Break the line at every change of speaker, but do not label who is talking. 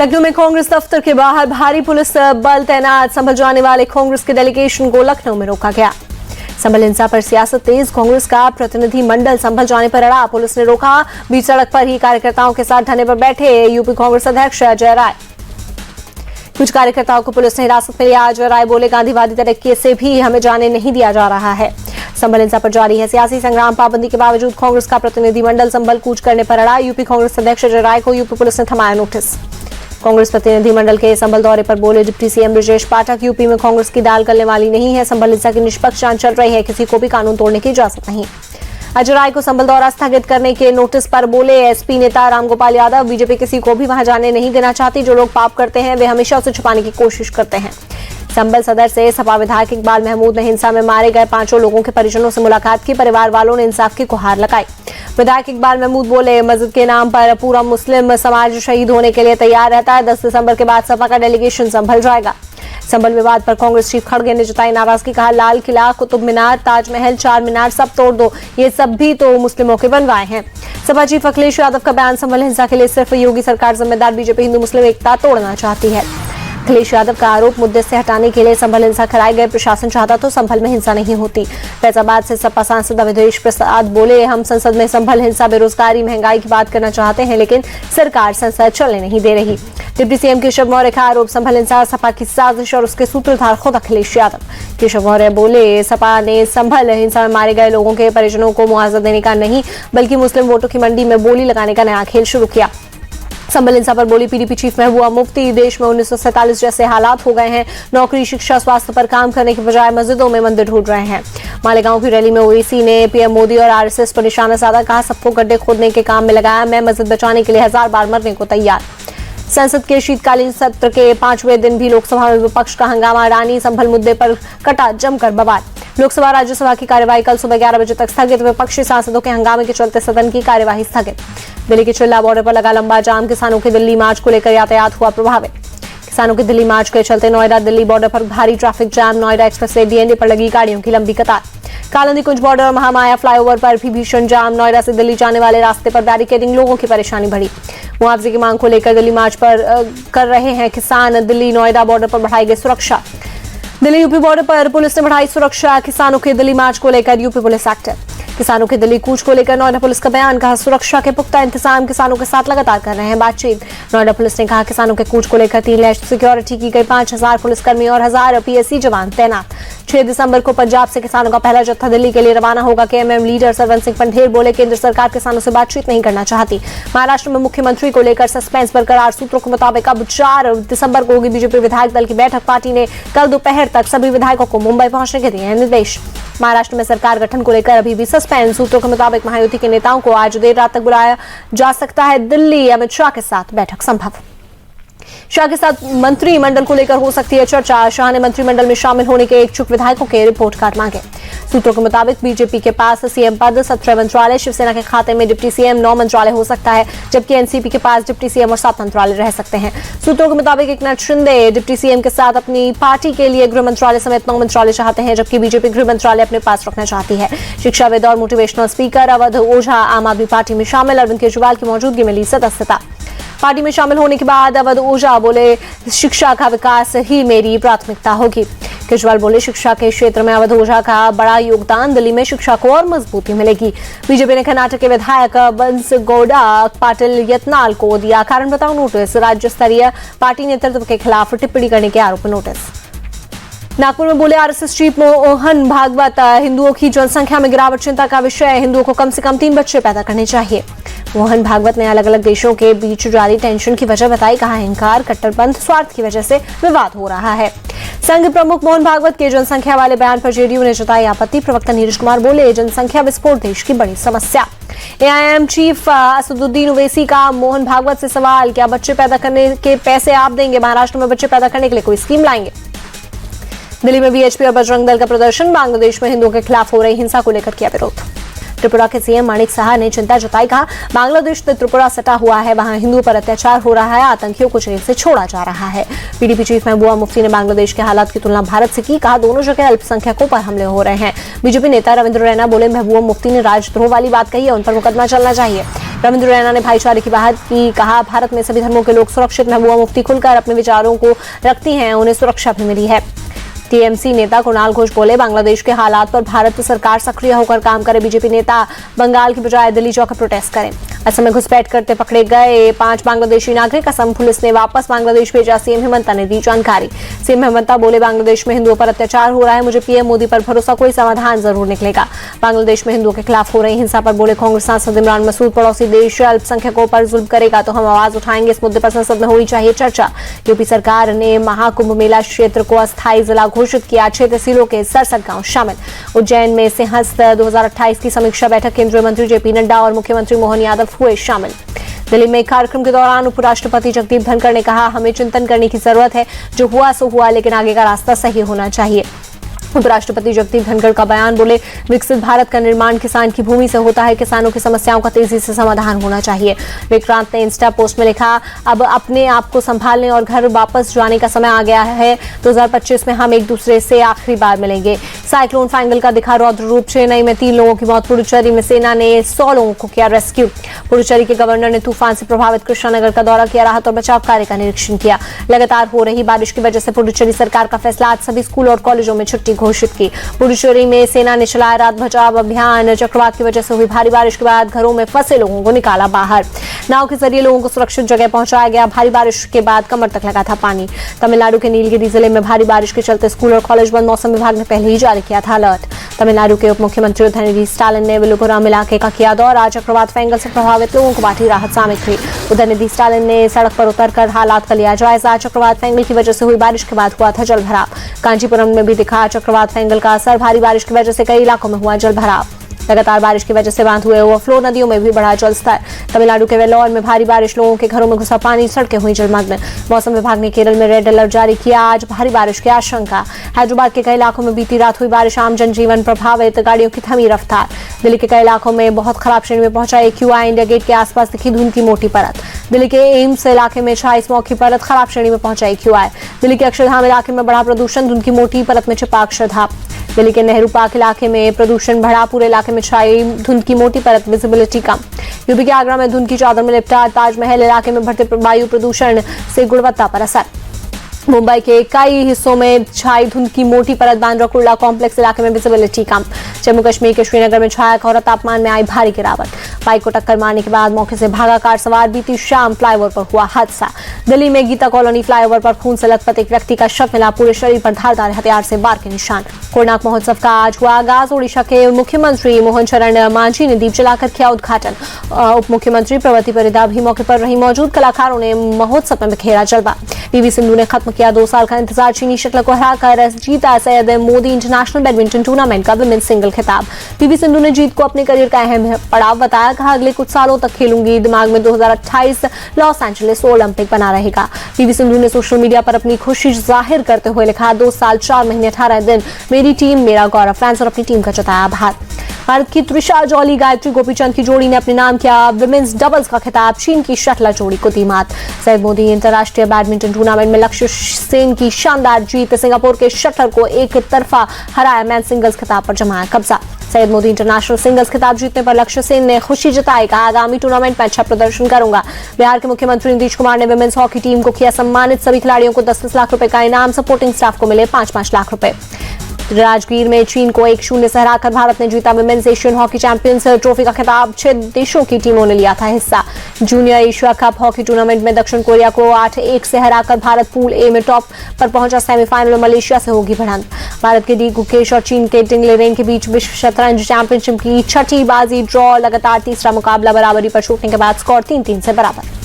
लखनऊ में कांग्रेस दफ्तर के बाहर भारी पुलिस बल तैनात, संभल जाने वाले कांग्रेस के डेलीगेशन को लखनऊ में रोका गया। संभल हिंसा पर सियासत तेज, कांग्रेस का प्रतिनिधि मंडल संभल जाने पर अड़ा, पुलिस ने रोका। बीच सड़क पर ही कार्यकर्ताओं के साथ धरने पर बैठे यूपी कांग्रेस अध्यक्ष अजय राय। कुछ कार्यकर्ताओं को पुलिस ने हिरासत में लिया। अजय राय बोले, गांधीवादी तरीके से भी हमें जाने नहीं दिया जा रहा है। संभल हिंसा पर जारी है सियासी संग्राम, पाबंदी के बावजूद कांग्रेस का प्रतिनिधि मंडल संभल कूच करने पर अड़ा। यूपी कांग्रेस अध्यक्ष अजय राय को यूपी पुलिस ने थमाया नोटिस। कांग्रेस प्रतिनिधि मंडल के संभल दौरे पर बोले deputy CM Brajesh Pathak, UP में कांग्रेस की दाल गलने वाली नहीं है। संभल हिंसा की निष्पक्ष जांच चल रही है, किसी को भी कानून तोड़ने की इजाजत नहीं। अजय राय को संभल दौरा स्थगित करने के नोटिस पर बोले एसपी नेता रामगोपाल यादव, बीजेपी किसी को भी वहां जाने नहीं देना चाहती। जो लोग पाप करते हैं वे हमेशा उसे छुपाने की कोशिश करते हैं। संभल सदर से सपा विधायक इकबाल महमूद ने हिंसा में मारे गए 5 लोगों के परिजनों से मुलाकात की। परिवार वालों ने इंसाफ की गुहार लगाई। विधायक इकबाल महमूद बोले, मस्जिद के नाम पर पूरा मुस्लिम समाज शहीद होने के लिए तैयार रहता है। 10 दिसंबर के बाद सपा का डेलीगेशन संभल जाएगा। संभल विवाद पर कांग्रेस चीफ खड़गे ने जताई नाराजगी, कहा लाल किला, कुतुब मीनार, ताजमहल, चार मीनार सब तोड़ दो, ये सब भी तो मुस्लिमों के बनवाए हैं। सपा चीफ अखिलेश यादव का बयान, संभल हिंसा के लिए सिर्फ योगी सरकार जिम्मेदार, बीजेपी हिंदू मुस्लिम एकता तोड़ना चाहती है। अखिलेश यादव का आरोप, मुद्दे से हटाने के लिए संभल हिंसा कराए गए, प्रशासन चाहता तो संभल में हिंसा नहीं होती। फैजाबाद से सपा सांसद अवधेश प्रसाद बोले, हम संसद में संभल हिंसा, बेरोजगारी, महंगाई की बात करना चाहते हैं, लेकिन सरकार संसद चलने नहीं दे रही। डिप्टी सीएम केशव मौर्य का आरोप, संभल हिंसा सपा की साजिश और उसके सूत्रधार खुद अखिलेश यादव। केशव मौर्य बोले, सपा ने संभल हिंसा में मारे गए लोगों के परिजनों को मुआवजा देने का नहीं, बल्कि मुस्लिम वोटों की मंडी में बोली लगाने का नया खेल शुरू किया। संभल हिंसा पर बोली पीडीपी चीफ महबूबा मुफ्ती, देश में 1947 जैसे हालात हो गए हैं। नौकरी, शिक्षा, स्वास्थ्य पर काम करने के बजाय मस्जिदों में मंदिर ढूंढ रहे हैं। मालेगांव की रैली में ओवैसी ने पीएम मोदी और आरएसएस पर निशाना साधा, कहा सबको गड्ढे खोदने के काम में लगाया, मैं मस्जिद बचाने के लिए 1000 बार मरने को तैयार। संसद के शीतकालीन सत्र के 5वें दिन भी लोकसभा में विपक्ष का हंगामा, रानी संभल मुद्दे पर कटा जमकर बवाल। लोकसभा राज्यसभा की कार्यवाही कल सुबह 11 बजे तक स्थगित, विपक्षी सांसदों के हंगामे के चलते सदन की कार्यवाही स्थगित। दिल्ली के चिल्ला बॉर्डर पर लगा लंबा जाम, किसानों के दिल्ली मार्च को लेकर यातायात हुआ प्रभावित। किसानों के दिल्ली मार्च के चलते नोएडा दिल्ली बॉर्डर पर भारी traffic jam, Noida expressway DND पर लगी गाड़ियों की लंबी कतार। कालंदी कुंज बॉर्डर और महामाया फ्लाईओवर पर भी भीषण जाम, नोएडा से दिल्ली जाने वाले रास्ते पर बैरिकेडिंग, लोगों की परेशानी बढ़ी। मुआवजे की मांग को लेकर दिल्ली मार्च पर कर रहे हैं किसान, दिल्ली नोएडा बॉर्डर पर बढ़ाई गई सुरक्षा। दिल्ली यूपी बॉर्डर पर पुलिस ने बढ़ाई सुरक्षा, किसानों के दिल्ली मार्च को लेकर यूपी पुलिस एक्टिव। किसानों के दिल्ली कूच को लेकर नोएडा पुलिस का बयान, कहा सुरक्षा के पुख्ता इंतजाम, किसानों के साथ लगातार कर रहे हैं बातचीत। नोएडा पुलिस ने कहा किसानों के कूच को लेकर 3 लैश सिक्योरिटी की गई, 5000 पुलिसकर्मी और 1000 पीएससी जवान तैनात। 6 दिसंबर को पंजाब से किसानों का पहला जत्था दिल्ली के लिए रवाना होगा। केएमएम लीडर सरवन सिंह पंढेर बोले, केंद्र सरकार किसानों से बातचीत नहीं करना चाहती। महाराष्ट्र में मुख्यमंत्री को लेकर सस्पेंस बरकरार, सूत्रों के मुताबिक अब 4 दिसंबर को होगी बीजेपी विधायक दल की बैठक। पार्टी ने कल दोपहर तक सभी विधायकों को मुंबई पहुंचने के दिए हैं निर्देश। महाराष्ट्र में सरकार गठन को लेकर अभी भी सस्पेंस, सूत्रों के मुताबिक महायुति के नेताओं को आज देर रात तक बुलाया जा सकता है दिल्ली। अमित शाह के साथ बैठक संभव। शाह के साथ मंत्रिमंडल को लेकर हो सकती है चर्चा, शाह ने मंत्रिमंडल में शामिल होने के इच्छुक विधायकों के रिपोर्ट कार्ड मांगे। सूत्रों के मुताबिक बीजेपी के पास सीएम पद, 17 मंत्रालय, शिवसेना के खाते में डिप्टी सीएम 9 मंत्रालय हो सकता है, जबकि एनसीपी के पास डिप्टी सीएम और 7 मंत्रालय रह सकते हैं। सूत्रों के मुताबिक एकनाथ शिंदे डिप्टी सीएम के साथ अपनी पार्टी के लिए गृह मंत्रालय समेत 9 मंत्रालय चाहते हैं, जबकि बीजेपी गृह मंत्रालय अपने पास रखना चाहती है। शिक्षाविद और मोटिवेशनल स्पीकर अवध ओझा आम आदमी पार्टी में शामिल, अरविंद केजरीवाल की मौजूदगी में ली सदस्यता। पार्टी में शामिल होने के बाद अवध ओझा बोले, शिक्षा का विकास ही मेरी प्राथमिकता होगी। केजरीवाल बोले, शिक्षा के क्षेत्र में अवध ओझा का बड़ा योगदान, दिल्ली में शिक्षा को और मजबूती मिलेगी। बीजेपी ने कर्नाटक के विधायक बंसगौडा पाटिल यत्नाल को दिया कारण बताओ नोटिस, राज्य स्तरीय पार्टी नेतृत्व के खिलाफ टिप्पणी करने के आरोप में नोटिस। नागपुर में बोले आरएसएस चीफ मोहन भागवत, हिंदुओं की जनसंख्या में गिरावट चिंता का विषय है, हिंदुओं को कम से कम 3 बच्चे पैदा करने चाहिए। मोहन भागवत ने अलग अलग देशों के बीच जारी टेंशन की वजह बताई, कहा अहंकार, कट्टरपंथ, स्वार्थ की वजह से विवाद हो रहा है। संघ प्रमुख मोहन भागवत के जनसंख्या वाले बयान पर जेडीयू ने जताई आपत्ति। प्रवक्ता नीरज कुमार बोले, जनसंख्या विस्फोट देश की बड़ी समस्या। एआईएम चीफ असदुद्दीन ओवैसी का मोहन भागवत से सवाल, क्या बच्चे पैदा करने के पैसे आप देंगे? महाराष्ट्र में बच्चे पैदा करने के लिए कोई स्कीम लाएंगे? दिल्ली में बीएचपी और बजरंग दल का प्रदर्शन, बांग्लादेश में हिंदुओं के खिलाफ हो रही हिंसा को लेकर किया विरोध। त्रिपुरा के सीएम माणिक साहा ने चिंता जताई, कहा बांग्लादेश से त्रिपुरा सटा हुआ है, वहां हिंदुओं पर अत्याचार हो रहा है, आतंकियों को जेल से छोड़ा जा रहा है। पीडीपी चीफ महबूबा मुफ्ती ने बांग्लादेश के हालात की तुलना भारत से की, कहा दोनों जगह अल्पसंख्यकों पर हमले हो रहे हैं। बीजेपी नेता रविंद्र रैना बोले, महबूबा मुफ्ती ने राजद्रोह वाली बात कही है, उन पर मुकदमा चलना चाहिए। रविंद्र रैना ने भाईचारे की बात की, कहा भारत में सभी धर्मों के लोग सुरक्षित। महबूबा मुफ्ती खुलकर अपने विचारों को रखती हैं, उन्हें सुरक्षा भी मिली है। टीएमसी नेता कुणाल घोष बोले, बांग्लादेश के हालात पर भारत सरकार सक्रिय होकर काम करे। बीजेपी नेता बंगाल की बजाय दिल्ली जाकर प्रोटेस्ट करें। असम में घुसपैठ करते पकड़े गए 5 बांग्लादेशी नागरिक, असम पुलिस ने वापस बांग्लादेश भेजा। सीएम हेमंत ने दी जानकारी। सीएम हेमंत बोले, बांग्लादेश में हिंदुओं पर अत्याचार हो रहा है, मुझे पीएम मोदी पर भरोसा, कोई समाधान जरूर निकलेगा। बांग्लादेश में हिंदुओं के खिलाफ हो रही हिंसा पर बोले कांग्रेस सांसद इमरान मसूद, पड़ोसी देश अल्पसंख्यकों पर जुल्म करेगा तो हम आवाज उठाएंगे। इस मुद्दे पर संसद में होनी चाहिए चर्चा। यूपी सरकार ने महाकुंभ मेला क्षेत्र को अस्थायी जिला घोषित किया, 6 तहसीलों के 67 गांव शामिल। उज्जैन में सिंहस्थ 2028 की समीक्षा बैठक, केंद्रीय मंत्री जेपी नड्डा और मुख्यमंत्री मोहन यादव हुए शामिल। दिल्ली में एक कार्यक्रम के दौरान उपराष्ट्रपति जगदीप धनखड़ ने कहा, हमें चिंतन करने की जरूरत है, जो हुआ सो हुआ, लेकिन आगे का रास्ता सही होना चाहिए। उपराष्ट्रपति जगदीप धनखड़ का बयान, बोले विकसित भारत का निर्माण किसान की भूमि से होता है, किसानों की समस्याओं का तेजी से समाधान होना चाहिए। विक्रांत ने इंस्टा पोस्ट में लिखा, अब अपने आप को संभालने और घर वापस जाने का समय आ गया है। 2025 में हम एक दूसरे से आखिरी बार मिलेंगे। साइक्लोन फैंगल का दिखा रौद्र रूप, चेन्नई में 3 लोगों की मौत, पुडुचेरी में सेना ने 100 लोगों को किया रेस्क्यू। पुडुचेरी के गवर्नर ने तूफान से प्रभावित कृष्णानगर का दौरा किया, राहत और बचाव कार्य का निरीक्षण किया। लगातार हो रही बारिश की वजह से पुडुचेरी सरकार का फैसला, आज सभी स्कूल और कॉलेजों में छुट्टी घोषित की। पुडुचेरी में सेना ने चलाया रात बचाव अभियान, चक्रवात की वजह से हुई भारी बारिश के बाद घरों में फंसे लोगों को निकाला बाहर। नाव के जरिए लोगों को सुरक्षित जगह पहुंचाया गया। भारी बारिश के बाद कमर तक लगा था पानी। तमिलनाडु के नीलगिरी जिले में भारी बारिश के चलते स्कूल और कॉलेज बंद, मौसम विभाग ने पहले ही जारी किया था अलर्ट। तमिलनाडु के उप मुख्यमंत्री उदयनिधि स्टालिन ने विलुपुरम इलाके का किया दौरा, चक्रवात फैंगल से प्रभावित लोगों को बांटी राहत सामग्री। उदयनिधि स्टालिन ने सड़क पर उतरकर हालात का लिया जायजा। चक्रवात फैंगल की वजह से हुई बारिश के बाद हुआ था जलभराव। कांचीपुरम में भी दिखा चक्रवात फैंगल का असर, भारी बारिश की वजह से कई इलाकों में हुआ जलभराव। लगातार बारिश की वजह से बांध हुए ओवरफ्लो, नदियों में भी बढ़ा जलस्तर। तमिलनाडु के वेल्लोर में भारी बारिश, लोगों के घरों में घुसा पानी, सड़कें हुई जलमग्न। मौसम विभाग ने केरल में रेड अलर्ट जारी किया, आज भारी बारिश की आशंका। हैदराबाद के कई इलाकों में बीती रात हुई बारिश, आम जनजीवन प्रभावित, गाड़ियों की थमी रफ्तार। दिल्ली के कई इलाकों में बहुत खराब श्रेणी में पहुंचा AQI, इंडिया गेट के आसपास दिखी धुंध की मोटी परत। दिल्ली के एम्स इलाके में छाई स्मॉग की परत, खराब श्रेणी में पहुंचा AQI। दिल्ली के अक्षरधाम इलाके में बढ़ा प्रदूषण, धुंध की मोटी परत में छिपा अक्षरधाम। दिल्ली के नेहरू पार्क इलाके में प्रदूषण बढ़ा, पूरे इलाके में छाई धुंध की मोटी परत, विजिबिलिटी कम। यूपी के आगरा में धुंध की चादर में लिपटा ताजमहल इलाके में बढ़ते वायु प्रदूषण से गुणवत्ता पर असर। मुंबई के कई हिस्सों में छाई धुंध की मोटी परत, बांद्रा कुर्ला कॉम्प्लेक्स इलाके में विजिबिलिटी कम। जम्मू कश्मीर के श्रीनगर में छाया कोहरा, तापमान में आई भारी गिरावट। बाइक को टक्कर मारने के बाद मौके से भागा कार सवार, बीती शाम फ्लाईओवर पर हुआ हादसा। दिल्ली में गीता कॉलोनी फ्लाईओवर पर खून से लथपथ एक व्यक्ति का शव मिला, पूरे शरीर पर धारदार हथियार से वार के निशान। कोणार्क महोत्सव का आज हुआ आगाज, ओडिशा के मुख्यमंत्री मोहन चरण मांझी ने दीप जलाकर किया उद्घाटन। उप मुख्यमंत्री प्रवती परिदा भी मौके पर रही, मौजूद कलाकारों ने महोत्सव में बिखेरा जलवा। पीवी सिंधु ने खत्म किया 2 साल का इंतजार, चीनी शक्ल को हराकर जीता Syed Modi international badminton tournament का विमेंस सिंगल खिताब। पीवी सिंधु ने जीत को अपने करियर का अहम पड़ाव बताया, कहा अगले कुछ सालों तक खेलूंगी, दिमाग में 2028 लॉस एंजलिस ओलंपिक बना रहेगा। पीवी सिंधु ने सोशल मीडिया पर अपनी खुशी जाहिर करते हुए लिखा, 2 साल 4 महीने 18 दिन, मेरी टीम मेरा गौरव। फैंस और अपनी टीम का जताया आभार। भारत की त्रिशा जॉली गायत्री गोपीचंद की जोड़ी ने अपने नाम किया विमेंस डबल्स का खिताब, चीन की शटलर जोड़ी को दी मात। सैयद मोदी अंतर्राष्ट्रीय बैडमिंटन टूर्नामेंट में लक्ष्य सेन की शानदार जीत, सिंगापुर के शटलर को एक तरफा हराया, मैन सिंगल्स खिताब पर जमाया कब्जा। सैयद मोदी इंटरनेशनल सिंगल्स खिताब जीतने पर लक्ष्य सेन ने खुशी जताई, कहा आगामी टूर्नामेंट में अच्छा प्रदर्शन करूंगा। बिहार के मुख्यमंत्री नीतीश कुमार ने विमेंस हॉकी टीम को किया सम्मानित, सभी खिलाड़ियों को 10-10 लाख रुपए का इनाम, सपोर्टिंग स्टाफ को मिले 5-5 लाख रुपए। राजगीर में चीन को 1-0 से हराकर भारत ने जीता women's Asian hockey champions trophy का खिताब, 6 देशों की टीमों ने लिया था हिस्सा। Junior Asia cup hockey tournament में दक्षिण कोरिया को 8-1 से हराकर भारत पूल ए में टॉप पर पहुंचा, सेमीफाइनल में मलेशिया से होगी भिड़ंत। भारत के डी गुकेश और चीन के टिंग लेरेंग के बीच विश्व शतरंज चैंपियनशिप की 6ठी बाजी ड्रॉ, लगातार तीसरा मुकाबला बराबरी पर छूटने के बाद स्कोर 3-3 से बराबर।